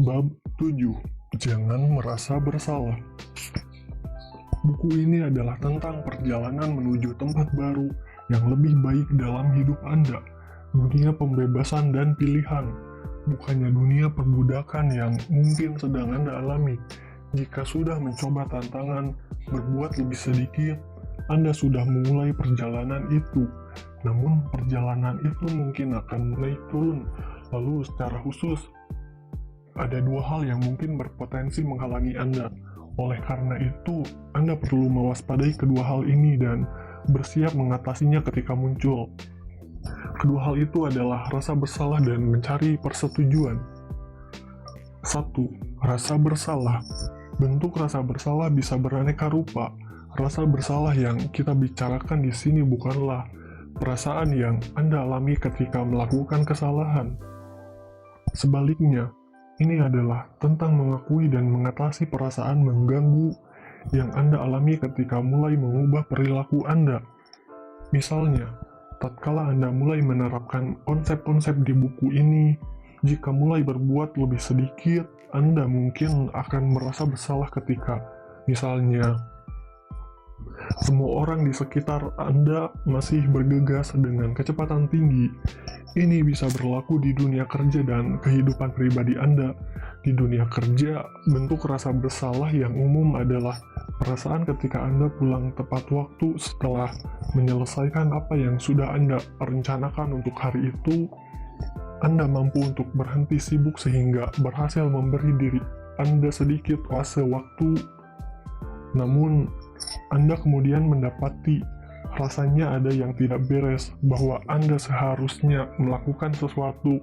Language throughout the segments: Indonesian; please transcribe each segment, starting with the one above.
Bab 7. Jangan merasa bersalah. Buku ini adalah tentang perjalanan menuju tempat baru yang lebih baik dalam hidup Anda. Dunia pembebasan dan pilihan, bukannya dunia perbudakan yang mungkin sedang Anda alami. Jika sudah mencoba tantangan berbuat lebih sedikit, Anda sudah memulai perjalanan itu. Namun perjalanan itu mungkin akan naik turun. Lalu secara khusus, ada dua hal yang mungkin berpotensi menghalangi Anda. Oleh karena itu, Anda perlu mewaspadai kedua hal ini dan bersiap mengatasinya ketika muncul. Kedua hal itu adalah rasa bersalah dan mencari persetujuan. 1. Rasa bersalah. Bentuk rasa bersalah bisa beraneka rupa. Rasa bersalah yang kita bicarakan di sini bukanlah perasaan yang Anda alami ketika melakukan kesalahan. Sebaliknya, ini adalah tentang mengakui dan mengatasi perasaan mengganggu yang Anda alami ketika mulai mengubah perilaku Anda. Misalnya, tatkala Anda mulai menerapkan konsep-konsep di buku ini, jika mulai berbuat lebih sedikit, Anda mungkin akan merasa bersalah ketika, misalnya, semua orang di sekitar Anda masih bergegas dengan kecepatan tinggi. Ini bisa berlaku di dunia kerja dan kehidupan pribadi Anda. Di dunia kerja, bentuk rasa bersalah yang umum adalah perasaan ketika Anda pulang tepat waktu setelah menyelesaikan apa yang sudah Anda rencanakan untuk hari itu. Anda mampu untuk berhenti sibuk sehingga berhasil memberi diri Anda sedikit oase waktu. Namun, Anda kemudian mendapati rasanya ada yang tidak beres, bahwa Anda seharusnya melakukan sesuatu.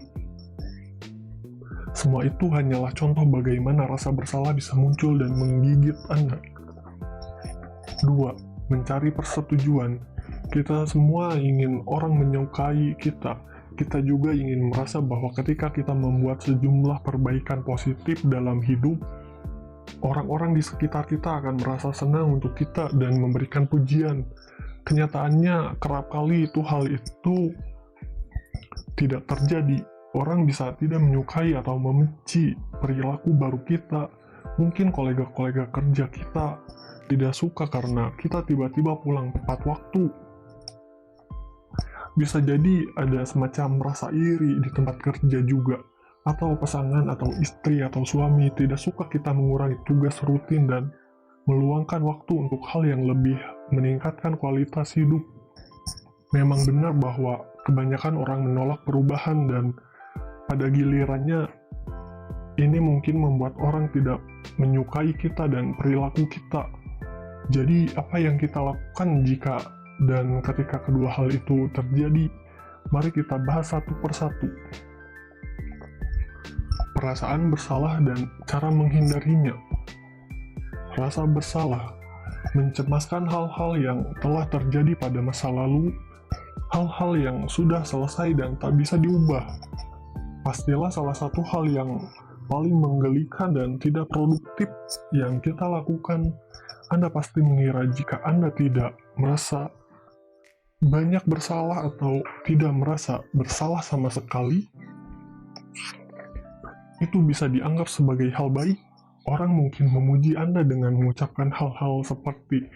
Semua itu hanyalah contoh bagaimana rasa bersalah bisa muncul dan menggigit Anda. 2. Mencari persetujuan. Kita semua ingin orang menyukai kita. Kita juga ingin merasa bahwa ketika kita membuat sejumlah perbaikan positif dalam hidup, orang-orang di sekitar kita akan merasa senang untuk kita dan memberikan pujian. Kenyataannya, kerap kali hal itu tidak terjadi. Orang bisa tidak menyukai atau membenci perilaku baru kita. Mungkin kolega-kolega kerja kita tidak suka karena kita tiba-tiba pulang tepat waktu. Bisa jadi ada semacam rasa iri di tempat kerja juga. Atau pasangan atau istri atau suami tidak suka kita mengurangi tugas rutin dan meluangkan waktu untuk hal yang lebih meningkatkan kualitas hidup. Memang benar bahwa kebanyakan orang menolak perubahan dan pada gilirannya ini mungkin membuat orang tidak menyukai kita dan perilaku kita. Jadi apa yang kita lakukan jika dan ketika kedua hal itu terjadi? Mari kita bahas satu persatu. Perasaan bersalah dan cara menghindarinya. Rasa bersalah mencemaskan hal-hal yang telah terjadi pada masa lalu, hal-hal yang sudah selesai dan tak bisa diubah. Pastilah salah satu hal yang paling menggelikan dan tidak produktif yang kita lakukan. Anda pasti mengira jika Anda tidak merasa banyak bersalah atau tidak merasa bersalah sama sekali, itu bisa dianggap sebagai hal baik. Orang mungkin memuji Anda dengan mengucapkan hal-hal seperti,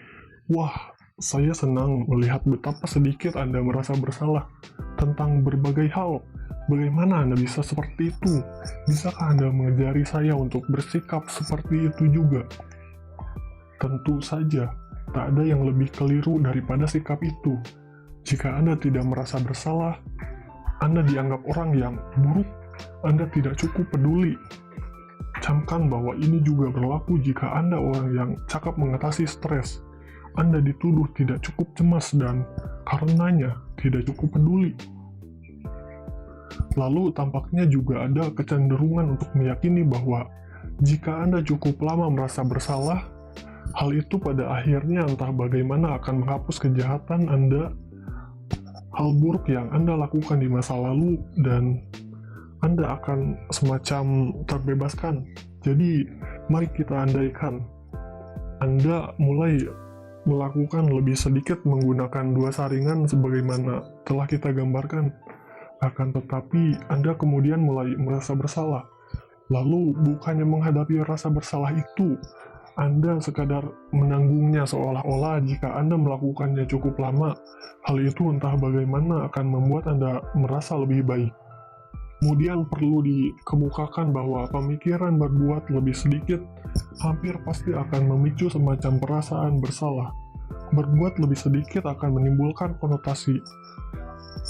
"Wah, saya senang melihat betapa sedikit Anda merasa bersalah tentang berbagai hal. Bagaimana Anda bisa seperti itu? Bisakah Anda mengajari saya untuk bersikap seperti itu juga?" Tentu saja, tak ada yang lebih keliru daripada sikap itu. Jika Anda tidak merasa bersalah, Anda dianggap orang yang buruk. Anda tidak cukup peduli. Camkan bahwa ini juga berlaku jika Anda orang yang cakap mengatasi stres. Anda dituduh tidak cukup cemas dan karenanya tidak cukup peduli. Lalu tampaknya juga ada kecenderungan untuk meyakini bahwa jika Anda cukup lama merasa bersalah, hal itu pada akhirnya entah bagaimana akan menghapus kejahatan Anda, hal buruk yang Anda lakukan di masa lalu, dan Anda akan semacam terbebaskan. Jadi, mari kita andaikan Anda mulai melakukan lebih sedikit menggunakan dua saringan sebagaimana telah kita gambarkan. Akan tetapi, Anda kemudian mulai merasa bersalah. Lalu bukannya menghadapi rasa bersalah itu, Anda sekadar menanggungnya seolah-olah jika Anda melakukannya cukup lama, hal itu entah bagaimana akan membuat Anda merasa lebih baik. Kemudian perlu dikemukakan bahwa pemikiran berbuat lebih sedikit hampir pasti akan memicu semacam perasaan bersalah. Berbuat lebih sedikit akan menimbulkan konotasi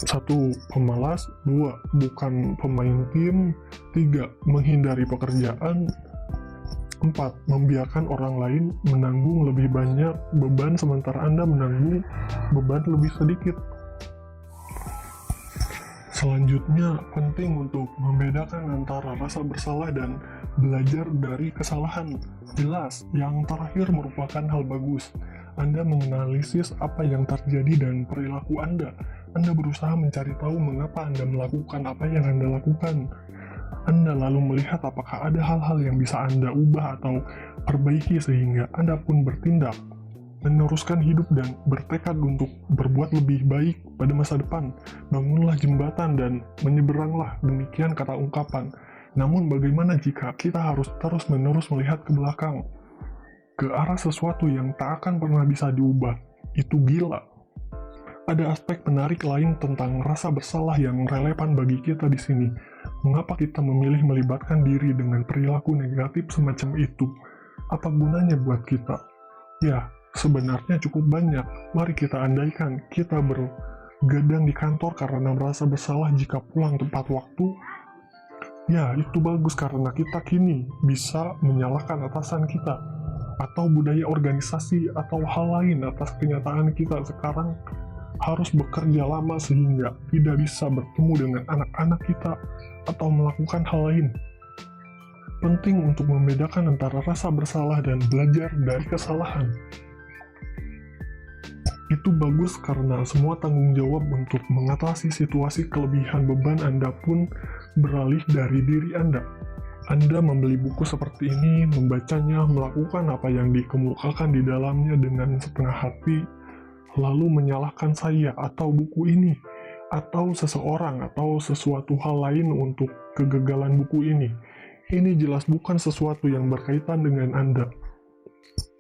1. Pemalas, 2. Bukan pemain tim, 3. Menghindari pekerjaan, 4. Membiarkan orang lain menanggung lebih banyak beban sementara Anda menanggung beban lebih sedikit. Selanjutnya, penting untuk membedakan antara rasa bersalah dan belajar dari kesalahan. Jelas, yang terakhir merupakan hal bagus. Anda menganalisis apa yang terjadi dan perilaku Anda. Anda berusaha mencari tahu mengapa Anda melakukan apa yang Anda lakukan. Anda lalu melihat apakah ada hal-hal yang bisa Anda ubah atau perbaiki sehingga Anda pun bertindak, meneruskan hidup dan bertekad untuk berbuat lebih baik pada masa depan. Bangunlah jembatan dan menyeberanglah, demikian kata ungkapan. Namun bagaimana jika kita harus terus-menerus melihat ke belakang, ke arah sesuatu yang tak akan pernah bisa diubah? Itu gila. Ada aspek menarik lain tentang rasa bersalah yang relevan bagi kita di sini. Mengapa kita memilih melibatkan diri dengan perilaku negatif semacam itu? Apa gunanya buat kita? Ya, sebenarnya cukup banyak. Mari kita andaikan kita bergadang di kantor karena merasa bersalah jika pulang tepat waktu. Ya, itu bagus karena kita kini bisa menyalahkan atasan kita, atau budaya organisasi, atau hal lain atas kenyataan kita sekarang harus bekerja lama sehingga tidak bisa bertemu dengan anak-anak kita, atau melakukan hal lain. Penting untuk membedakan antara rasa bersalah dan belajar dari kesalahan. Itu bagus karena semua tanggung jawab untuk mengatasi situasi kelebihan beban Anda pun beralih dari diri Anda. Anda membeli buku seperti ini, membacanya, melakukan apa yang dikemukakan di dalamnya dengan setengah hati, lalu menyalahkan saya atau buku ini, atau seseorang, atau sesuatu hal lain untuk kegagalan buku ini. Ini jelas bukan sesuatu yang berkaitan dengan Anda.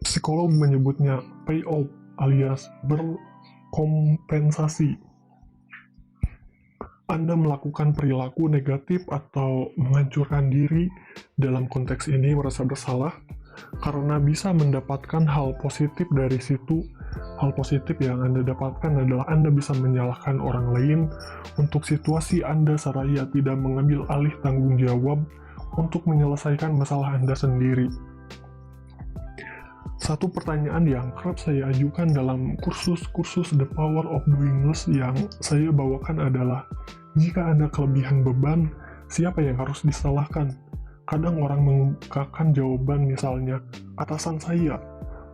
Psikolog menyebutnya payoff alias berkompensasi. Anda melakukan perilaku negatif atau menghancurkan diri, dalam konteks ini merasa bersalah, karena bisa mendapatkan hal positif dari situ. Hal positif yang Anda dapatkan adalah Anda bisa menyalahkan orang lain untuk situasi Anda seraya tidak mengambil alih tanggung jawab untuk menyelesaikan masalah Anda sendiri. Satu pertanyaan yang kerap saya ajukan dalam kursus-kursus The Power of Doing Less yang saya bawakan adalah, jika Anda kelebihan beban, siapa yang harus disalahkan? Kadang orang mengungkapkan jawaban misalnya, atasan saya,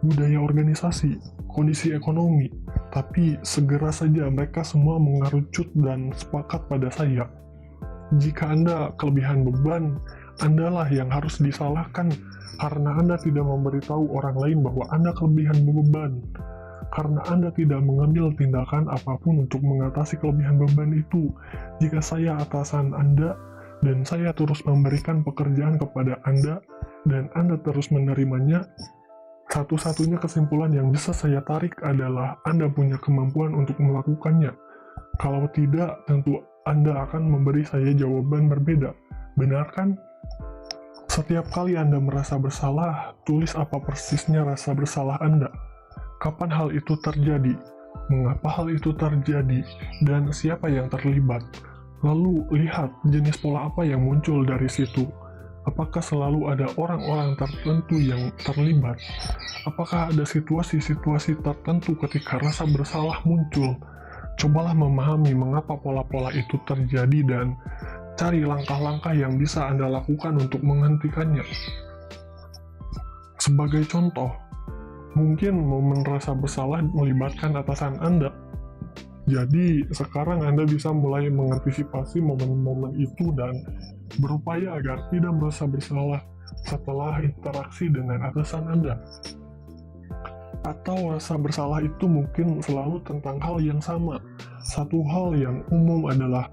budaya organisasi, kondisi ekonomi, tapi segera saja mereka semua mengerucut dan sepakat pada saya. Jika Anda kelebihan beban, Andalah yang harus disalahkan karena Anda tidak memberitahu orang lain bahwa Anda kelebihan beban. Karena Anda tidak mengambil tindakan apapun untuk mengatasi kelebihan beban itu. Jika saya atasan Anda dan saya terus memberikan pekerjaan kepada Anda dan Anda terus menerimanya, satu-satunya kesimpulan yang bisa saya tarik adalah Anda punya kemampuan untuk melakukannya. Kalau tidak, tentu Anda akan memberi saya jawaban berbeda. Benar kan? Setiap kali Anda merasa bersalah, tulis apa persisnya rasa bersalah Anda. Kapan hal itu terjadi? Mengapa hal itu terjadi? Dan siapa yang terlibat? Lalu lihat jenis pola apa yang muncul dari situ. Apakah selalu ada orang-orang tertentu yang terlibat? Apakah ada situasi-situasi tertentu ketika rasa bersalah muncul? Cobalah memahami mengapa pola-pola itu terjadi dan cari langkah-langkah yang bisa Anda lakukan untuk menghentikannya. Sebagai contoh, mungkin momen rasa bersalah melibatkan atasan Anda. Jadi, sekarang Anda bisa mulai mengantisipasi momen-momen itu dan berupaya agar tidak merasa bersalah setelah interaksi dengan atasan Anda. Atau rasa bersalah itu mungkin selalu tentang hal yang sama. Satu hal yang umum adalah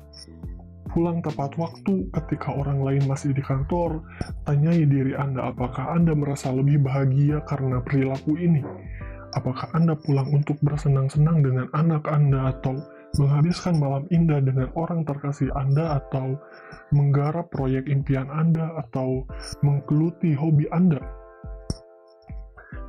pulang tepat waktu ketika orang lain masih di kantor. Tanyai diri Anda, apakah Anda merasa lebih bahagia karena perilaku ini? Apakah Anda pulang untuk bersenang-senang dengan anak Anda, atau menghabiskan malam indah dengan orang terkasih Anda, atau menggarap proyek impian Anda, atau menggeluti hobi Anda?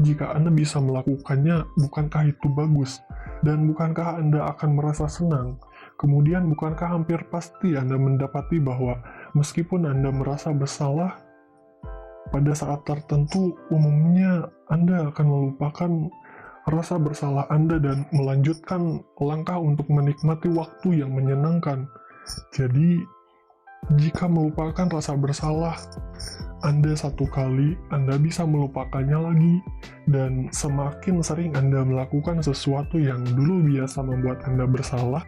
Jika Anda bisa melakukannya, bukankah itu bagus? Dan bukankah Anda akan merasa senang? Kemudian bukankah hampir pasti Anda mendapati bahwa meskipun Anda merasa bersalah, pada saat tertentu umumnya Anda akan melupakan rasa bersalah Anda dan melanjutkan langkah untuk menikmati waktu yang menyenangkan. Jadi, jika melupakan rasa bersalah Anda satu kali, Anda bisa melupakannya lagi, dan semakin sering Anda melakukan sesuatu yang dulu biasa membuat Anda bersalah,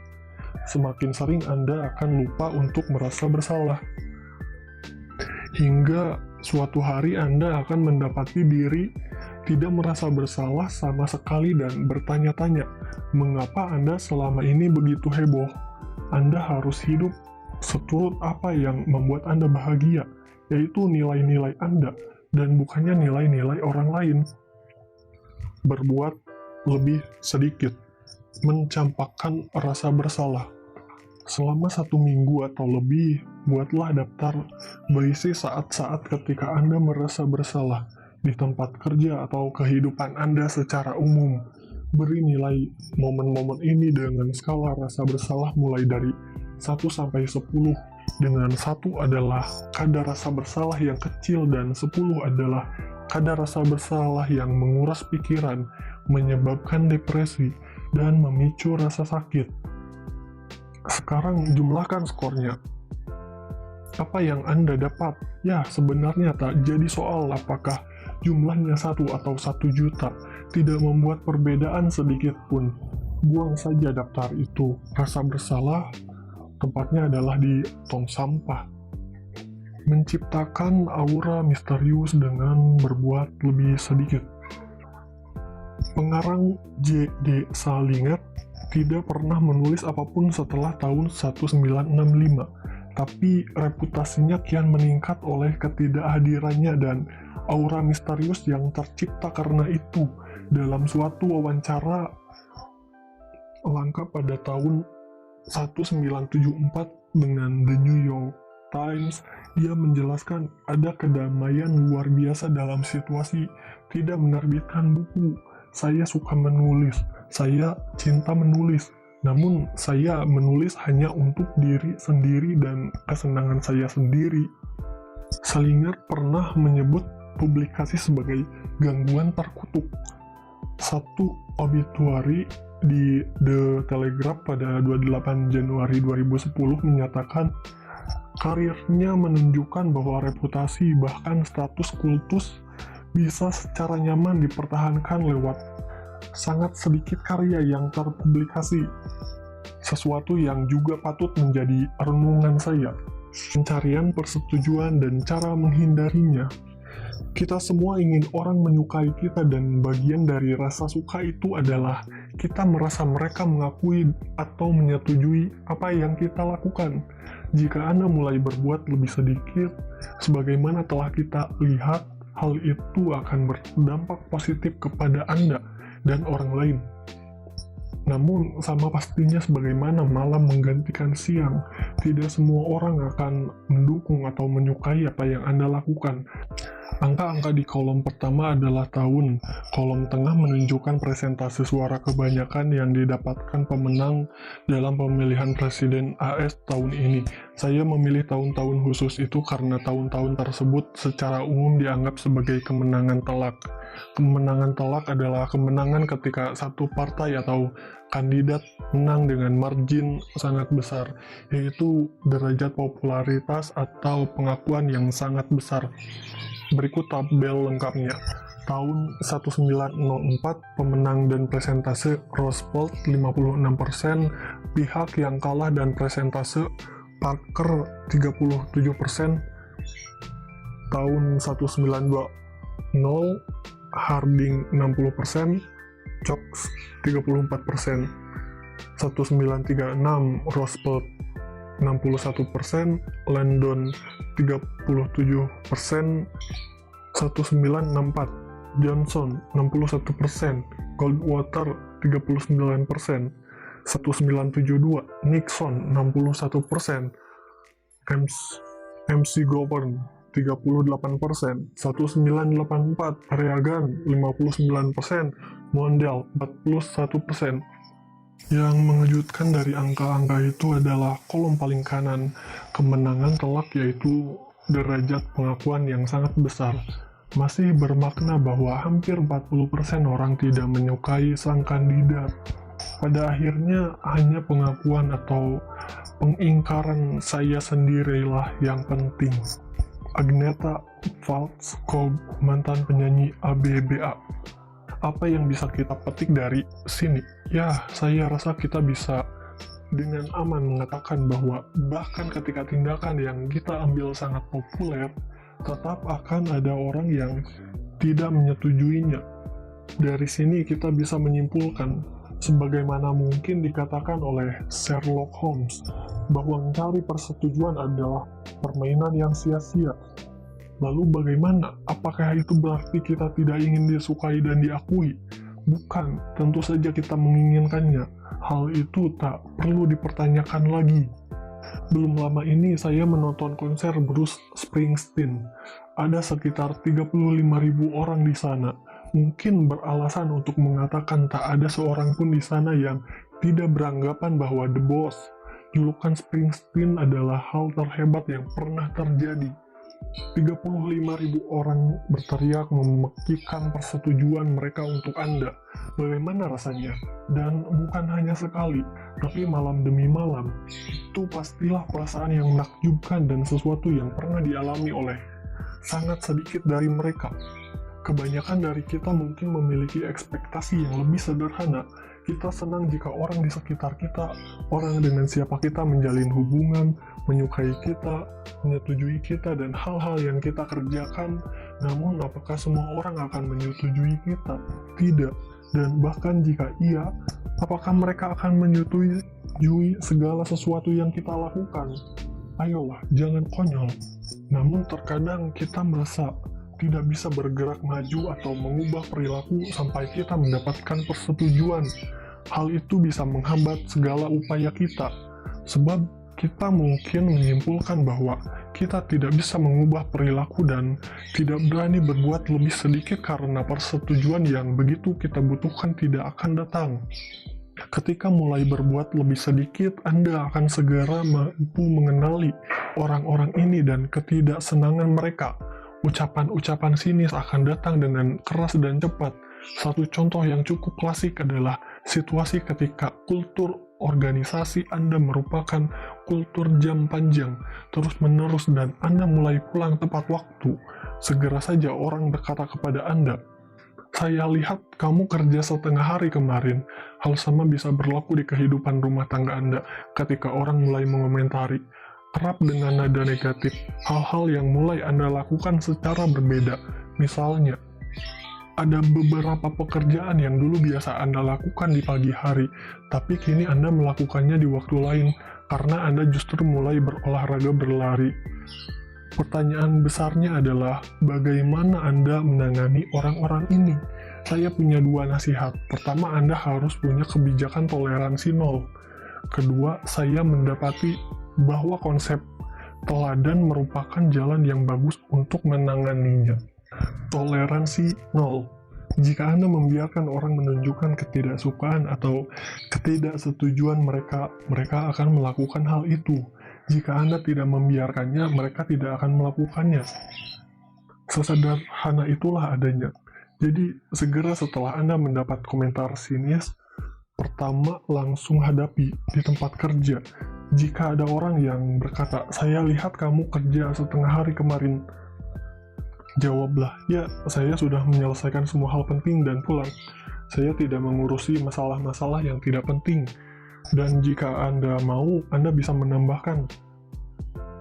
semakin sering Anda akan lupa untuk merasa bersalah. Hingga suatu hari Anda akan mendapati diri tidak merasa bersalah sama sekali dan bertanya-tanya, mengapa Anda selama ini begitu heboh? Anda harus hidup seturut apa yang membuat Anda bahagia, yaitu nilai-nilai Anda, dan bukannya nilai-nilai orang lain. Berbuat lebih sedikit, mencampakkan rasa bersalah. Selama 1 minggu atau lebih, buatlah daftar berisi saat-saat ketika Anda merasa bersalah di tempat kerja atau kehidupan Anda secara umum. Beri nilai momen-momen ini dengan skala rasa bersalah mulai dari 1 sampai 10, dengan 1 adalah kadar rasa bersalah yang kecil dan 10 adalah kadar rasa bersalah yang menguras pikiran, menyebabkan depresi, dan memicu rasa sakit. Sekarang jumlahkan skornya. Apa yang Anda dapat? Ya, sebenarnya tak jadi soal apakah jumlahnya 1 atau 1 juta. Tidak membuat perbedaan sedikit pun. Buang saja daftar itu. Rasa bersalah tempatnya adalah di tong sampah. Menciptakan aura misterius dengan berbuat lebih sedikit. Pengarang J.D. Salinger tidak pernah menulis apapun setelah tahun 1965, tapi reputasinya kian meningkat oleh ketidakhadirannya dan aura misterius yang tercipta karena itu. Dalam suatu wawancara langka pada tahun 1974 dengan The New York Times, dia menjelaskan ada kedamaian luar biasa dalam situasi tidak menerbitkan buku. Saya suka menulis, saya cinta menulis, namun saya menulis hanya untuk diri sendiri dan kesenangan saya sendiri. Salinger pernah menyebut publikasi sebagai gangguan terkutuk. Satu obituari di The Telegraph pada 28 Januari 2010 menyatakan karirnya menunjukkan bahwa reputasi bahkan status kultus bisa secara nyaman dipertahankan lewat sangat sedikit karya yang terpublikasi. Sesuatu yang juga patut menjadi renungan saya. Pencarian persetujuan dan cara menghindarinya. Kita semua ingin orang menyukai kita, dan bagian dari rasa suka itu adalah kita merasa mereka mengakui atau menyetujui apa yang kita lakukan. Jika Anda mulai berbuat lebih sedikit, sebagaimana telah kita lihat, hal itu akan berdampak positif kepada Anda dan orang lain. Namun, sama pastinya sebagaimana malam menggantikan siang, tidak semua orang akan mendukung atau menyukai apa yang Anda lakukan. Angka-angka di kolom pertama adalah tahun, kolom tengah menunjukkan presentase suara kebanyakan yang didapatkan pemenang dalam pemilihan presiden AS tahun ini. Saya memilih tahun-tahun khusus itu karena tahun-tahun tersebut secara umum dianggap sebagai kemenangan telak. Kemenangan telak adalah kemenangan ketika satu partai atau kandidat menang dengan margin sangat besar, yaitu derajat popularitas atau pengakuan yang sangat besar. Berikut tabel lengkapnya. Tahun 1904, pemenang dan presentase Rose Bowl 56%, pihak yang kalah dan presentase Parker 37%. Tahun 1920, Harding 60%, Cox 34%. 1936, Rose Bowl 61%, Landon 37%, 1964, Johnson 61%, Goldwater 39%, 1972, Nixon 61%, McGovern 38%, 1984, Reagan 59%, Mondale 41%. Yang mengejutkan dari angka-angka itu adalah kolom paling kanan, kemenangan telak, yaitu derajat pengakuan yang sangat besar. Masih bermakna bahwa hampir 40% orang tidak menyukai sang kandidat. Pada akhirnya hanya pengakuan atau pengingkaran saya sendirilah yang penting. Agnetha Faltskog, mantan penyanyi ABBA. Apa yang bisa kita petik dari sini? Ya, saya rasa kita bisa dengan aman mengatakan bahwa bahkan ketika tindakan yang kita ambil sangat populer, tetap akan ada orang yang tidak menyetujuinya. Dari sini kita bisa menyimpulkan, sebagaimana mungkin dikatakan oleh Sherlock Holmes, bahwa mencari persetujuan adalah permainan yang sia-sia. Lalu bagaimana? Apakah itu berarti kita tidak ingin disukai dan diakui? Bukan, tentu saja kita menginginkannya. Hal itu tak perlu dipertanyakan lagi. Belum lama ini saya menonton konser Bruce Springsteen. Ada sekitar 35.000 orang di sana. Mungkin beralasan untuk mengatakan tak ada seorang pun di sana yang tidak beranggapan bahwa The Boss, julukan Springsteen, adalah hal terhebat yang pernah terjadi. 35.000 orang berteriak memekikkan persetujuan mereka untuk Anda. Bagaimana rasanya? Dan bukan hanya sekali, tapi malam demi malam. Itu pastilah perasaan yang menakjubkan dan sesuatu yang pernah dialami oleh sangat sedikit dari mereka. Kebanyakan dari kita mungkin memiliki ekspektasi yang lebih sederhana. Kita senang jika orang di sekitar kita, orang dengan siapa kita menjalin hubungan, menyukai kita, menyetujui kita, dan hal-hal yang kita kerjakan. Namun, apakah semua orang akan menyetujui kita? Tidak. Dan bahkan jika iya, apakah mereka akan menyetujui segala sesuatu yang kita lakukan? Ayolah, jangan konyol. Namun terkadang kita merasa tidak bisa bergerak maju atau mengubah perilaku sampai kita mendapatkan persetujuan. Hal itu bisa menghambat segala upaya kita, sebab kita mungkin menyimpulkan bahwa kita tidak bisa mengubah perilaku dan tidak berani berbuat lebih sedikit karena persetujuan yang begitu kita butuhkan tidak akan datang. Ketika mulai berbuat lebih sedikit, Anda akan segera mampu mengenali orang-orang ini dan ketidaksenangan mereka. Ucapan-ucapan sinis akan datang dengan keras dan cepat. Satu contoh yang cukup klasik adalah situasi ketika kultur organisasi Anda merupakan kultur jam panjang, terus-menerus, dan Anda mulai pulang tepat waktu. Segera saja orang berkata kepada Anda, "Saya lihat kamu kerja setengah hari kemarin." Hal sama bisa berlaku di kehidupan rumah tangga Anda ketika orang mulai mengomentari, kerap dengan nada negatif, hal-hal yang mulai Anda lakukan secara berbeda. Misalnya, ada beberapa pekerjaan yang dulu biasa Anda lakukan di pagi hari, tapi kini Anda melakukannya di waktu lain karena Anda justru mulai berolahraga berlari. Pertanyaan besarnya adalah, bagaimana Anda menangani orang-orang ini? Saya punya dua nasihat. Pertama, Anda harus punya kebijakan toleransi nol. Kedua, saya mendapati bahwa konsep teladan merupakan jalan yang bagus untuk menanganinya. Toleransi nol. Jika Anda membiarkan orang menunjukkan ketidaksukaan atau ketidaksetujuan mereka, mereka akan melakukan hal itu. Jika Anda tidak membiarkannya, mereka tidak akan melakukannya. Sesederhana itulah adanya. Jadi, segera setelah Anda mendapat komentar sinis, pertama langsung hadapi di tempat kerja. Jika ada orang yang berkata, "Saya lihat kamu kerja setengah hari kemarin," jawablah, "Ya, saya sudah menyelesaikan semua hal penting dan pulang. Saya tidak mengurusi masalah-masalah yang tidak penting." Dan jika Anda mau, Anda bisa menambahkan,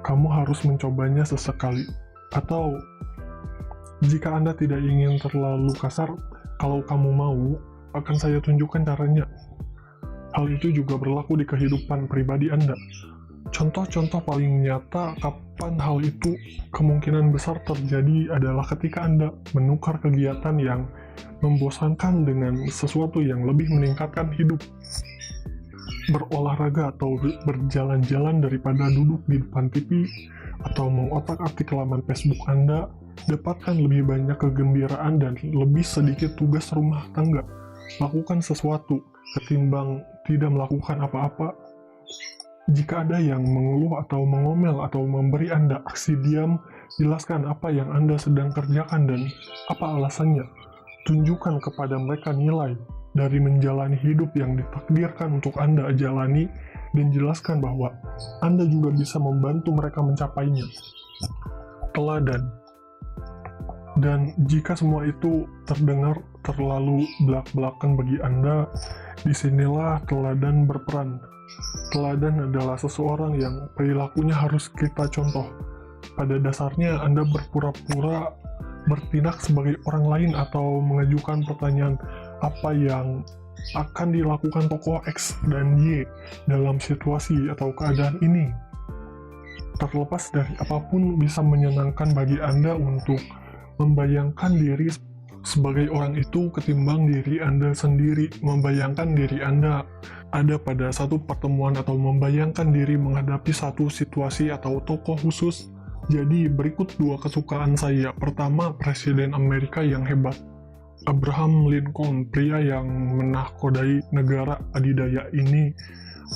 "Kamu harus mencobanya sesekali." Atau, jika Anda tidak ingin terlalu kasar, "Kalau kamu mau, akan saya tunjukkan caranya." Hal itu juga berlaku di kehidupan pribadi Anda. Contoh-contoh paling nyata kapan hal itu kemungkinan besar terjadi adalah ketika Anda menukar kegiatan yang membosankan dengan sesuatu yang lebih meningkatkan hidup. Berolahraga atau berjalan-jalan daripada duduk di depan TV atau mengotak-atik laman Facebook Anda, dapatkan lebih banyak kegembiraan dan lebih sedikit tugas rumah tangga. Lakukan sesuatu ketimbang tidak melakukan apa-apa. Jika ada yang mengeluh atau mengomel atau memberi Anda aksi diam, jelaskan apa yang Anda sedang kerjakan dan apa alasannya. Tunjukkan kepada mereka nilai dari menjalani hidup yang ditakdirkan untuk Anda jalani, dan jelaskan bahwa Anda juga bisa membantu mereka mencapainya. Teladan. Dan jika semua itu terdengar terlalu belak-belakan bagi Anda, disinilah teladan berperan. Teladan adalah seseorang yang perilakunya harus kita contoh. Pada dasarnya Anda berpura-pura bertindak sebagai orang lain atau mengajukan pertanyaan apa yang akan dilakukan tokoh X dan Y dalam situasi atau keadaan ini. Terlepas dari apapun, bisa menyenangkan bagi Anda untuk membayangkan diri sebagai orang itu ketimbang diri Anda sendiri membayangkan diri Anda ada pada satu pertemuan atau membayangkan diri menghadapi satu situasi atau tokoh khusus. Jadi berikut dua kesukaan saya. Pertama, Presiden Amerika yang hebat, Abraham Lincoln, pria yang menahkodai negara adidaya ini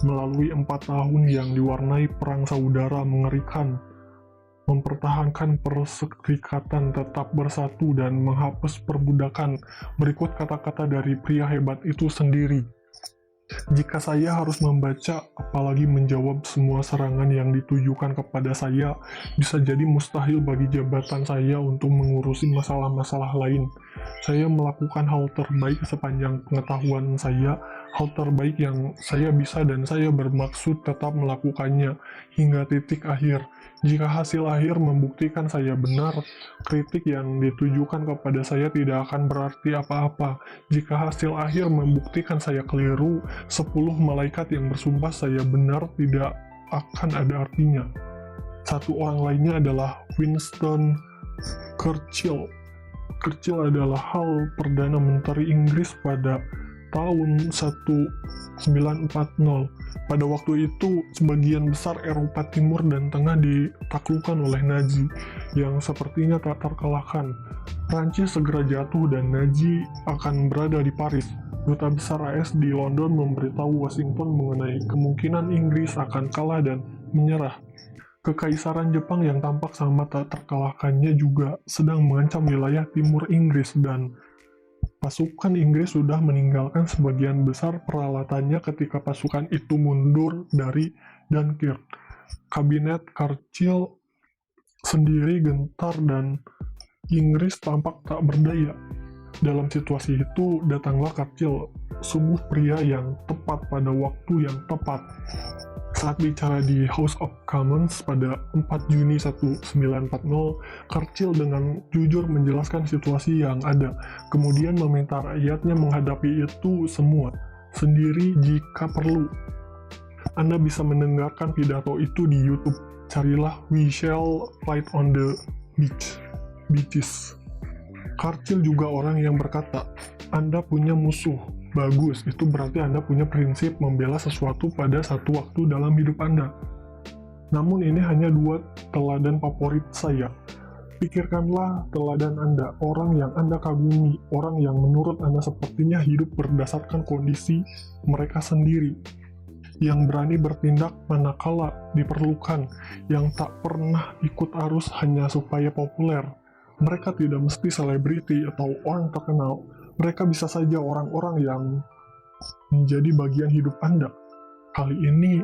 melalui 4 tahun yang diwarnai perang saudara mengerikan, mempertahankan perserikatan tetap bersatu dan menghapus perbudakan. Berikut kata-kata dari pria hebat itu sendiri. Jika saya harus membaca, apalagi menjawab semua serangan yang ditujukan kepada saya, bisa jadi mustahil bagi jabatan saya untuk mengurusi masalah-masalah lain. Saya melakukan hal terbaik sepanjang pengetahuan saya, hal terbaik yang saya bisa dan saya bermaksud tetap melakukannya hingga titik akhir. Jika hasil akhir membuktikan saya benar, kritik yang ditujukan kepada saya tidak akan berarti apa-apa. Jika hasil akhir membuktikan saya keliru, 10 malaikat yang bersumpah saya benar tidak akan ada artinya. Satu orang lainnya adalah Winston Churchill. Churchill adalah Perdana Menteri Inggris pada tahun 1940. Pada waktu itu, sebagian besar Eropa Timur dan Tengah ditaklukkan oleh Nazi, yang sepertinya tak terkalahkan. Prancis segera jatuh dan Nazi akan berada di Paris. Duta besar AS di London memberitahu Washington mengenai kemungkinan Inggris akan kalah dan menyerah. Kekaisaran Jepang yang tampak sama tak terkalahkannya juga sedang mengancam wilayah timur Inggris, dan pasukan Inggris sudah meninggalkan sebagian besar peralatannya ketika pasukan itu mundur dari Dunkirk. Kabinet Churchill sendiri gentar dan Inggris tampak tak berdaya. Dalam situasi itu, datanglah Churchill, sungguh pria yang tepat pada waktu yang tepat. Saat bicara di House of Commons pada 4 Juni 1940, Churchill dengan jujur menjelaskan situasi yang ada, kemudian meminta rakyatnya menghadapi itu semua sendiri jika perlu. Anda bisa mendengarkan pidato itu di YouTube. Carilah We Shall Fight on the Beaches. Churchill juga orang yang berkata, Anda punya musuh. Bagus, itu berarti Anda punya prinsip membela sesuatu pada satu waktu dalam hidup Anda. Namun ini hanya 2 teladan favorit saya. Pikirkanlah teladan Anda, orang yang Anda kagumi, orang yang menurut Anda sepertinya hidup berdasarkan kondisi mereka sendiri, yang berani bertindak manakala diperlukan, yang tak pernah ikut arus hanya supaya populer. Mereka tidak mesti selebriti atau orang terkenal. Mereka bisa saja orang-orang yang menjadi bagian hidup Anda. Kali ini,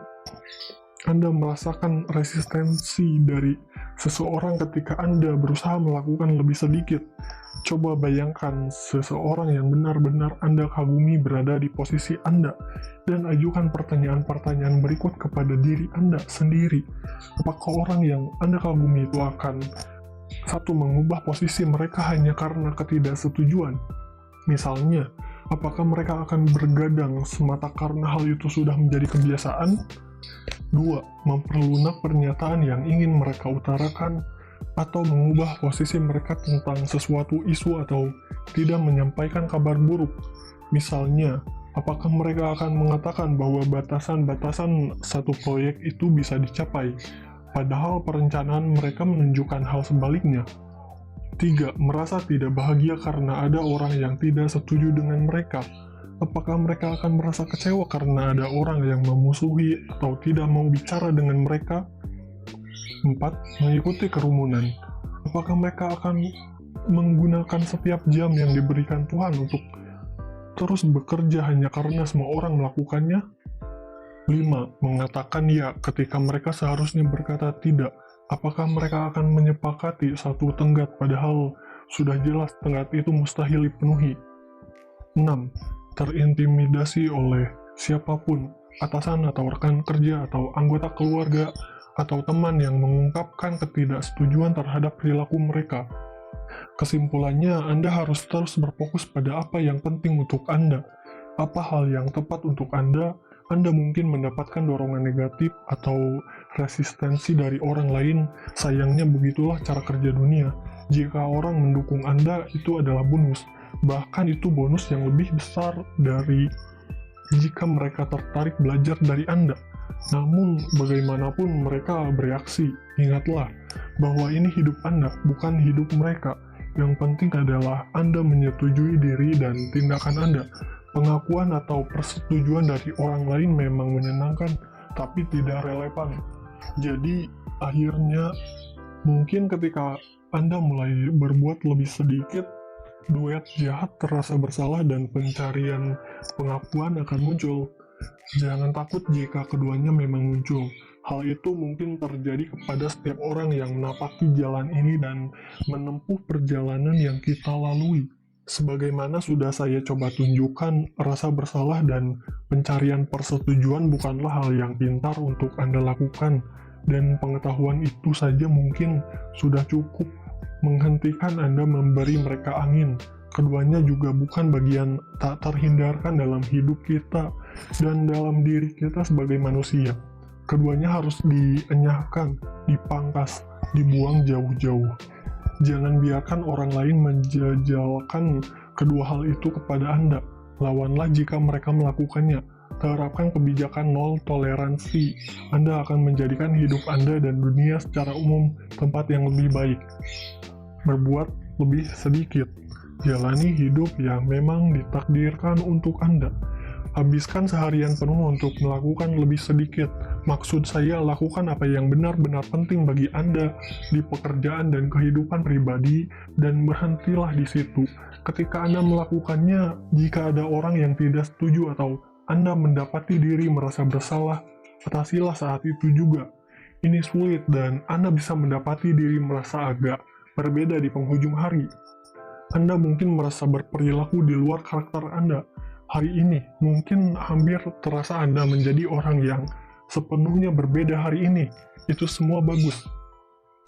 Anda merasakan resistensi dari seseorang ketika Anda berusaha melakukan lebih sedikit. Coba bayangkan seseorang yang benar-benar Anda kagumi berada di posisi Anda, dan ajukan pertanyaan-pertanyaan berikut kepada diri Anda sendiri. Apakah orang yang Anda kagumi itu akan mengubah posisi mereka hanya karena ketidaksetujuan? Misalnya, apakah mereka akan bergadang semata karena hal itu sudah menjadi kebiasaan? 2. Memperlunak pernyataan yang ingin mereka utarakan atau mengubah posisi mereka tentang sesuatu isu atau tidak menyampaikan kabar buruk. Misalnya, apakah mereka akan mengatakan bahwa batasan-batasan satu proyek itu bisa dicapai, padahal perencanaan mereka menunjukkan hal sebaliknya. 3. Merasa tidak bahagia karena ada orang yang tidak setuju dengan mereka. Apakah mereka akan merasa kecewa karena ada orang yang memusuhi atau tidak mau bicara dengan mereka? 4. Mengikuti kerumunan. Apakah mereka akan menggunakan setiap jam yang diberikan Tuhan untuk terus bekerja hanya karena semua orang melakukannya? 5. Mengatakan ya ketika mereka seharusnya berkata tidak. Apakah mereka akan menyepakati satu tenggat padahal sudah jelas tenggat itu mustahil dipenuhi? 6. Terintimidasi oleh siapapun, atasan atau rekan kerja atau anggota keluarga atau teman yang mengungkapkan ketidaksetujuan terhadap perilaku mereka. Kesimpulannya, Anda harus terus berfokus pada apa yang penting untuk Anda. Apa hal yang tepat untuk Anda mungkin mendapatkan dorongan negatif atau resistensi dari orang lain. Sayangnya begitulah cara kerja dunia. Jika orang mendukung Anda, itu adalah bonus. Bahkan itu bonus yang lebih besar dari jika mereka tertarik belajar dari Anda. Namun, bagaimanapun mereka bereaksi, ingatlah bahwa ini hidup Anda, bukan hidup mereka. Yang penting adalah Anda menyetujui diri dan tindakan Anda. Pengakuan atau persetujuan dari orang lain memang menyenangkan, tapi tidak relevan. Jadi, akhirnya, mungkin ketika Anda mulai berbuat lebih sedikit, duet jahat terasa bersalah dan pencarian pengakuan akan muncul. Jangan takut jika keduanya memang muncul. Hal itu mungkin terjadi kepada setiap orang yang menapaki jalan ini dan menempuh perjalanan yang kita lalui. Sebagaimana sudah saya coba tunjukkan, rasa bersalah dan pencarian persetujuan bukanlah hal yang pintar untuk Anda lakukan, dan pengetahuan itu saja mungkin sudah cukup menghentikan Anda memberi mereka angin. Keduanya juga bukan bagian tak terhindarkan dalam hidup kita dan dalam diri kita sebagai manusia. Keduanya harus dienyahkan, dipangkas, dibuang jauh-jauh. Jangan biarkan orang lain menjajalkan kedua hal itu kepada Anda. Lawanlah jika mereka melakukannya. Terapkan kebijakan nol toleransi. Anda akan menjadikan hidup Anda dan dunia secara umum tempat yang lebih baik. Berbuat lebih sedikit. Jalani hidup yang memang ditakdirkan untuk Anda. Habiskan seharian penuh untuk melakukan lebih sedikit. Maksud saya, lakukan apa yang benar-benar penting bagi Anda di pekerjaan dan kehidupan pribadi, dan berhentilah di situ. Ketika Anda melakukannya, jika ada orang yang tidak setuju atau Anda mendapati diri merasa bersalah, atasilah saat itu juga. Ini sulit dan Anda bisa mendapati diri merasa agak berbeda di penghujung hari. Anda mungkin merasa berperilaku di luar karakter Anda. Hari ini, mungkin hampir terasa Anda menjadi orang yang sepenuhnya berbeda hari ini. Itu semua bagus.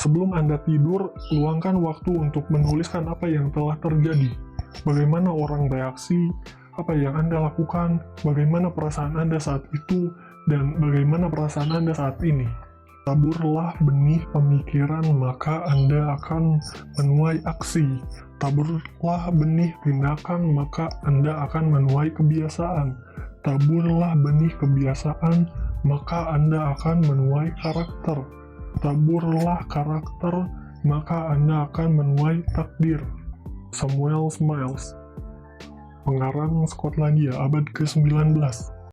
Sebelum Anda tidur, luangkan waktu untuk menuliskan apa yang telah terjadi. Bagaimana orang bereaksi, apa yang Anda lakukan, bagaimana perasaan Anda saat itu, dan bagaimana perasaan Anda saat ini. Taburlah benih pemikiran, maka Anda akan menuai aksi. Taburlah benih tindakan, maka Anda akan menuai kebiasaan. Taburlah benih kebiasaan, maka Anda akan menuai karakter. Taburlah karakter, maka Anda akan menuai takdir. Samuel Smiles, pengarang Skotlandia, abad ke-19.